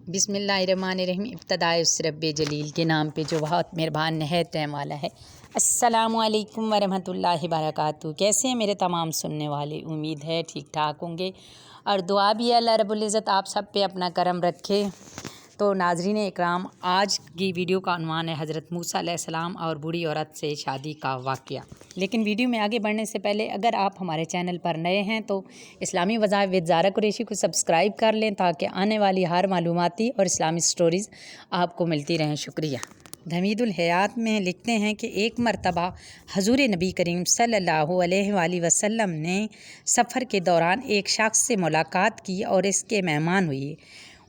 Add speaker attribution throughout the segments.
Speaker 1: بسم اللہ الرحمن الرحیم۔ ابتدائے اس رب جلیل کے نام پہ جو بہت مہربان نہایت رحم والا ہے۔ السلام علیکم ورحمۃ اللہ وبرکاتہ۔ کیسے ہیں میرے تمام سننے والے؟ امید ہے ٹھیک ٹھاک ہوں گے، اور دعا بھی ہے اللہ رب العزت آپ سب پہ اپنا کرم رکھے۔ تو ناظرین اکرام، آج کی ویڈیو کا عنوان ہے حضرت موسیٰ علیہ السلام اور بوڑھی عورت سے شادی کا واقعہ۔ لیکن ویڈیو میں آگے بڑھنے سے پہلے اگر آپ ہمارے چینل پر نئے ہیں تو اسلامی وظائف ود زارا قریشی کو سبسکرائب کر لیں تاکہ آنے والی ہر معلوماتی اور اسلامی سٹوریز آپ کو ملتی رہیں۔ شکریہ۔ حمید الحیات میں لکھتے ہیں کہ ایک مرتبہ حضور نبی کریم صلی اللہ علیہ وآلہ وسلم نے سفر کے دوران ایک شخص سے ملاقات کی اور اس کے مہمان ہوئی۔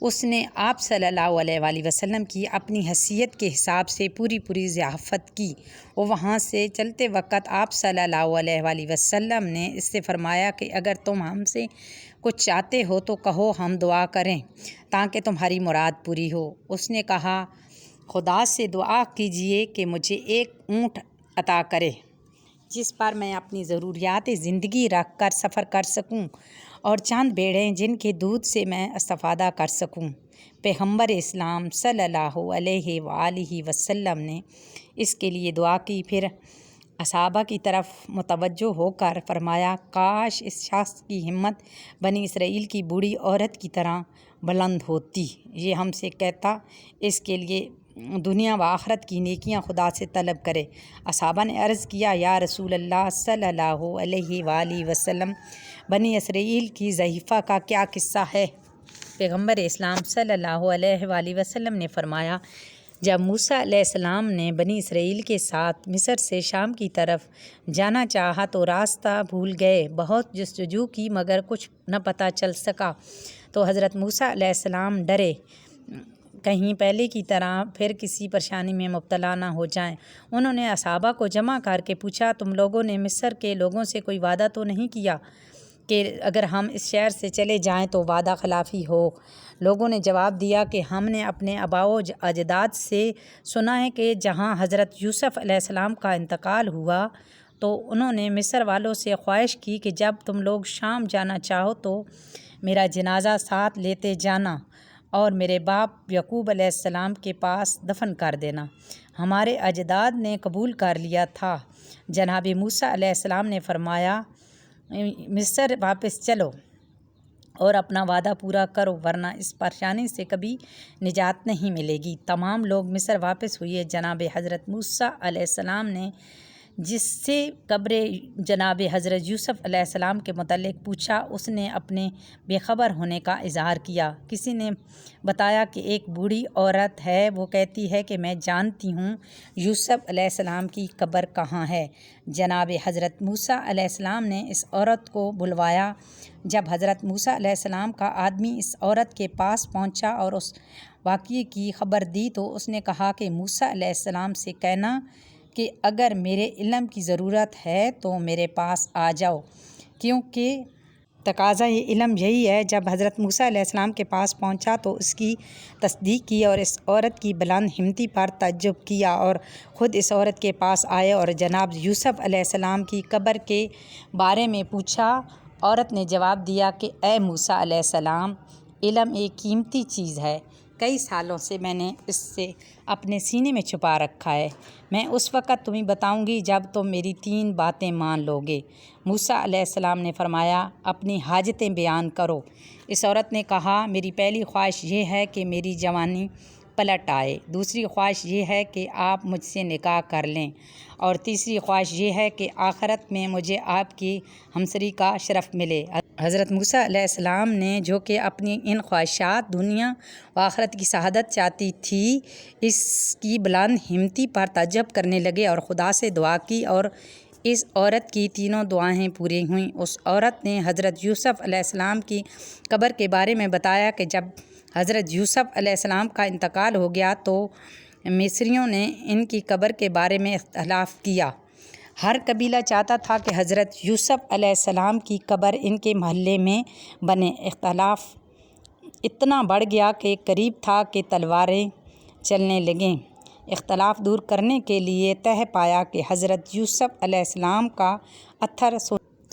Speaker 1: اس نے آپ صلی اللہ علیہ وآلہ وسلم کی اپنی حیثیت کے حساب سے پوری ضیافت کی۔ وہ وہاں سے چلتے وقت آپ صلی اللہ علیہ وآلہ وسلم نے اس سے فرمایا کہ اگر تم ہم سے کچھ چاہتے ہو تو کہو، ہم دعا کریں تاکہ تمہاری مراد پوری ہو۔ اس نے کہا، خدا سے دعا کیجئے کہ مجھے ایک اونٹ عطا کرے جس پر میں اپنی ضروریات زندگی رکھ کر سفر کر سکوں، اور چند بھیڑیں جن کے دودھ سے میں استفادہ کر سکوں۔ پیغمبر اسلام صلی اللہ علیہ وآلہ وسلم نے اس کے لیے دعا کی، پھر اصحابہ کی طرف متوجہ ہو کر فرمایا، کاش اس شخص کی ہمت بنی اسرائیل کی بوڑھی عورت کی طرح بلند ہوتی، یہ ہم سے کہتا اس کے لیے دنیا و آخرت کی نیکیاں خدا سے طلب کرے۔ اصحابہ نے عرض کیا، یا رسول اللہ صلی اللہ علیہ وآلہ وسلم، بنی اسرائیل کی ضعیفہ کا کیا قصہ ہے؟ پیغمبر اسلام صلی اللہ علیہ وآلہ وسلم نے فرمایا، جب موسیٰ علیہ السلام نے بنی اسرائیل کے ساتھ مصر سے شام کی طرف جانا چاہا تو راستہ بھول گئے، بہت جستجو کی مگر کچھ نہ پتہ چل سکا، تو حضرت موسیٰ علیہ السلام ڈرے کہیں پہلے کی طرح پھر کسی پریشانی میں مبتلا نہ ہو جائیں۔ انہوں نے اصحابہ کو جمع کر کے پوچھا، تم لوگوں نے مصر کے لوگوں سے کوئی وعدہ تو نہیں کیا کہ اگر ہم اس شہر سے چلے جائیں تو وعدہ خلافی ہو؟ لوگوں نے جواب دیا کہ ہم نے اپنے آباء و اجداد سے سنا ہے کہ جہاں حضرت یوسف علیہ السلام کا انتقال ہوا تو انہوں نے مصر والوں سے خواہش کی کہ جب تم لوگ شام جانا چاہو تو میرا جنازہ ساتھ لیتے جانا اور میرے باپ یعقوب علیہ السلام کے پاس دفن کر دینا۔ ہمارے اجداد نے قبول کر لیا تھا۔ جناب موسیٰ علیہ السلام نے فرمایا، مصر واپس چلو اور اپنا وعدہ پورا کرو ورنہ اس پریشانی سے کبھی نجات نہیں ملے گی۔ تمام لوگ مصر واپس ہوئے۔ جناب حضرت موسیٰ علیہ السلام نے جس سے قبر جناب حضرت یوسف علیہ السلام کے متعلق پوچھا، اس نے اپنے بے خبر ہونے کا اظہار کیا۔ کسی نے بتایا کہ ایک بوڑھی عورت ہے، وہ کہتی ہے کہ میں جانتی ہوں یوسف علیہ السلام کی قبر کہاں ہے۔ جناب حضرت موسیٰ علیہ السلام نے اس عورت کو بلوایا۔ جب حضرت موسیٰ علیہ السلام کا آدمی اس عورت کے پاس پہنچا اور اس واقعے کی خبر دی تو اس نے کہا کہ موسیٰ علیہ السلام سے کہنا کہ اگر میرے علم کی ضرورت ہے تو میرے پاس آ جاؤ، کیونکہ تقاضا یہ علم یہی ہے۔ جب حضرت موسیٰ علیہ السلام کے پاس پہنچا تو اس کی تصدیق کی اور اس عورت کی بلند ہمتی پر تعجب کیا، اور خود اس عورت کے پاس آئے اور جناب یوسف علیہ السلام کی قبر کے بارے میں پوچھا۔ عورت نے جواب دیا کہ اے موسیٰ علیہ السلام، علم ایک قیمتی چیز ہے، کئی سالوں سے میں نے اس سے اپنے سینے میں چھپا رکھا ہے، میں اس وقت تمہیں بتاؤں گی جب تم میری 3 باتیں مان لو گے۔ موسیٰ علیہ السلام نے فرمایا، اپنی حاجتیں بیان کرو۔ اس عورت نے کہا، میری پہلی خواہش یہ ہے کہ میری جوانی پلٹ آئے، دوسری خواہش یہ ہے کہ آپ مجھ سے نکاح کر لیں، اور تیسری خواہش یہ ہے کہ آخرت میں مجھے آپ کی ہمسری کا شرف ملے۔ حضرت موسیٰ علیہ السلام نے جو کہ اپنی ان خواہشات دنیا و آخرت کی سعادت چاہتی تھی، اس کی بلند ہمتی پر تعجب کرنے لگے اور خدا سے دعا کی، اور اس عورت کی تینوں دعائیں پوری ہوئیں۔ اس عورت نے حضرت یوسف علیہ السلام کی قبر کے بارے میں بتایا کہ جب حضرت یوسف علیہ السلام کا انتقال ہو گیا تو مصریوں نے ان کی قبر کے بارے میں اختلاف کیا۔ ہر قبیلہ چاہتا تھا کہ حضرت یوسف علیہ السلام کی قبر ان کے محلے میں بنے۔ اختلاف اتنا بڑھ گیا کہ قریب تھا کہ تلواریں چلنے لگیں۔ اختلاف دور کرنے کے لیے طے پایا کہ حضرت یوسف علیہ السلام کا اتھر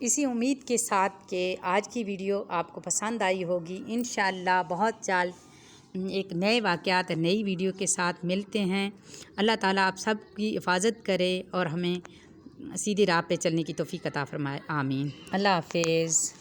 Speaker 1: اسی امید کے ساتھ کہ آج کی ویڈیو آپ کو پسند آئی ہوگی، انشاءاللہ بہت جلد ایک نئے واقعات اور نئی ویڈیو کے ساتھ ملتے ہیں۔ اللہ تعالیٰ آپ سب کی حفاظت کرے اور ہمیں سیدھی راہ پہ چلنے کی توفیق عطا فرمائے، آمین۔ اللہ حافظ۔